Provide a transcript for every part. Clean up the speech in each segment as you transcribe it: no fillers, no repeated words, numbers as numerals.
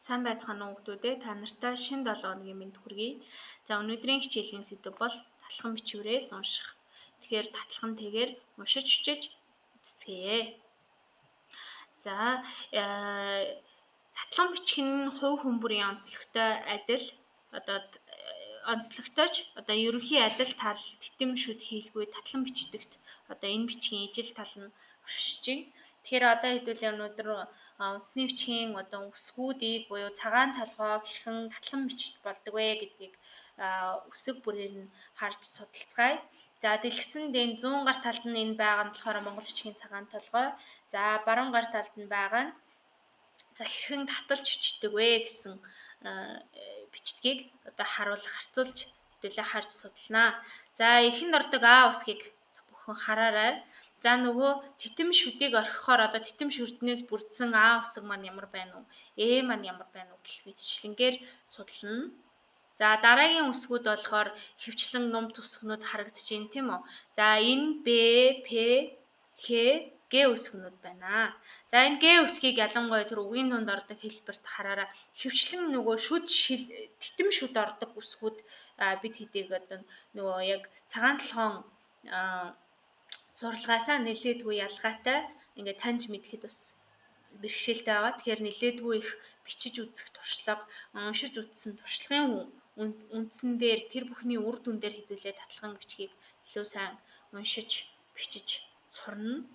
Сайн байцгаана уу хүүхдүүдээ. Та нартай шинэ 7 хоногийн мэнд хүргэе. За өнөөдрийн хичээлийн сэдэв бол татлан бичвэрээс унших. Тэгэхээр татлантэйгээр уншиж хүчиж үзцгээе. За татлан бичих нь хувь хүмүүрийн онцлогтой адил онцлогтойч ерөнхий адил тал титэм шүд хийлгүй татлан бичдэгт энэ бичгийн ижил тал нь оршиж байна. Тэгэхээр хэдүүлээ өнөөдөр үндэсний бичгийн үсгүүдийг буюу цагаан толгойг хэрхэн татлан бичиж болдог вэ гэдгийг үсэг бүрээр нь харж судалцгаая. За дэлгэцэнд энэ 100 гаруй талд нь энэ байгаа нь болохоор Монгол бичгийн цагаан толгой. За баруун гаруй талд нь байгаа нь хэрхэн таталж бичдэг вэ гэсэн бичдгийг харьцуулж хэдүүлээ харж судалнаа. За эхэнд ордог А үсгийг бүхэн хараарай. За нөгөө титэм шүдийг орхихоор титэм шүднээс бүрдсэн А үсэг маань ямар байна уу? Э маань ямар байна уу гэх мэтчлэнгээр судална. За дараагийн үсгүүд болохоор хөвчлэн нумт үсгнүүд харагдаж байна тийм үү? За энэ Б, П, Х, Г үсгнүүд байна. За энэ Г үсгийг ялангуяа тэр үгийн дунд ордог хэлбэрт хараараа хөвчлэн нөгөө титэм шүд ордог үсгүүд бид хэдийг нөгөө яг цагаан толгоон зурлагаасаа нэлээдгүй ялгаатай ингээд таньж мэдэхэд бас бэрхшээлтэй байгаа. Тэгэхээр нэлээдгүй их бичиж үзэх туршлага, уншиж үзсэн туршлагын үндсэн дээр тэр бүхний үр дүн дээр хэдүүлээ татлан бичгийг илүү сайн уншиж бичиж сурна.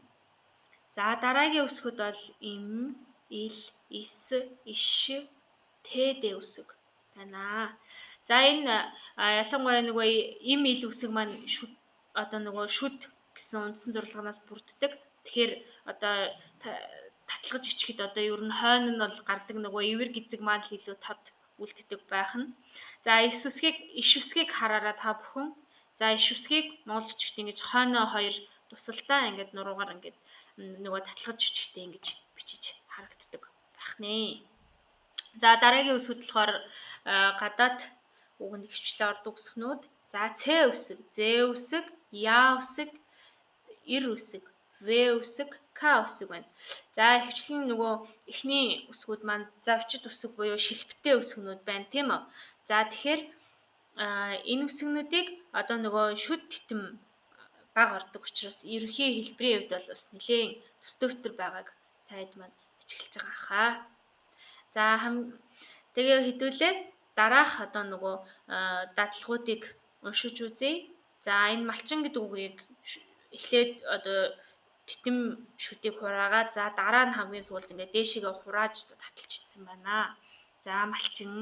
За дараагийн үсгүүд бол им, ил, ис, иш, тэд үсэг байна. За энэ ялангуяа нөгөө им ил үсэг маань шүд гэсэн үндсэн зурлагнаас бүрддэг. Тэгэхээр татлаж ичгэд ер нь хойно нь бол гардаг нөгөө ивэр гизэг маань л илүү тод үлддэг байх нь. За иш үсгийг хараараа та бүхэн. За иш үсгийг монголчууд ингэж хойно хоёр тусалдаа ингэж нуруугаар ингэж нөгөө татлаж ичгэхдээ ингэж бичиж харагддаг байх нэ. За дараагийн үсгүүд болохоор гадаад үгэнд хвчлээ ордог үсгнүүд. За Ц үсэг, З үсэг, Я үсэг, Ир үсэг, В үсэг, К үсэг байна. За хвчлэн нөгөө эхний үсгүүд маань завчид үсэг буюу шилбэтэй үсгнүүд байна тийм үү? За тэгэхээр энэ үсгнүүдийг нөгөө шүд титэм бага ордог учраас ерөнхий хэлбэрийн хувьд бол бас нэлээд төстөвтөр байгааг таад маань ажиглаж байгаа хаа. За тэгээ хэдүүлээ дараах нөгөө дадлгуудыг уншиж үзье. За энэ малчин гэдэг үгийг эхлээд титэм шүдийг хураагаад за дараа нь хамгийн сүүлд ингээд дээшээгээ хурааж таталж ичсэн байна. За малчин,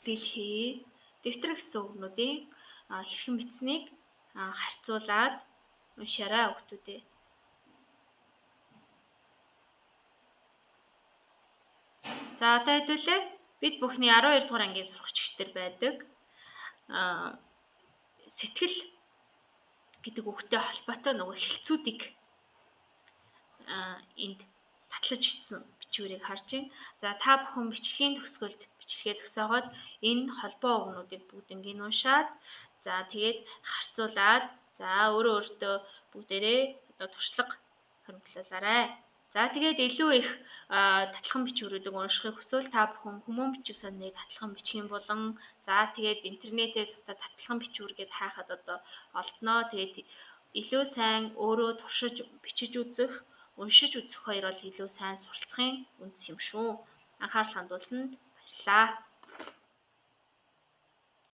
дэлхий, дэвтэр гэсэн үгнүүдийн хэрхэн бичсэнийг харьцуулаад уншаарай хүүхдүүдээ. За хэдүүлээ бид бүхний 12 дугаар ангийн сурагчдэр байдаг. Сэтгэл гэдэг үгтэй холбоотой нөгөө хэлцүүдийг энд татлаж ичсэн бичвэрийг харж байна. За та бүхэн бичлэгийн төгсгөлд бичлэгээ зогсоогоод энэ холбоо үгнүүдийг бүгднийг уншаад за тэгээд харьцуулаад за өөртөө бүгдээрээ туршлага хоригдлуулаарай. За тэгээд илүү их татлан бичвэрүүдийг уншихыг хүсвэл та бүхэн Хүмүүн бичих сонины татлан бичгийн булан за тэгээд интернетээс татлан бичвэр гэдээ хайхад олдноо. Тэгээд илүү сайн өөрөө туршиж бичиж үзэх, уншиж үзэх хоёр бол илүү сайн суралцахын үндэс юм шүү. Анхаарал хандуулсанд баярлалаа.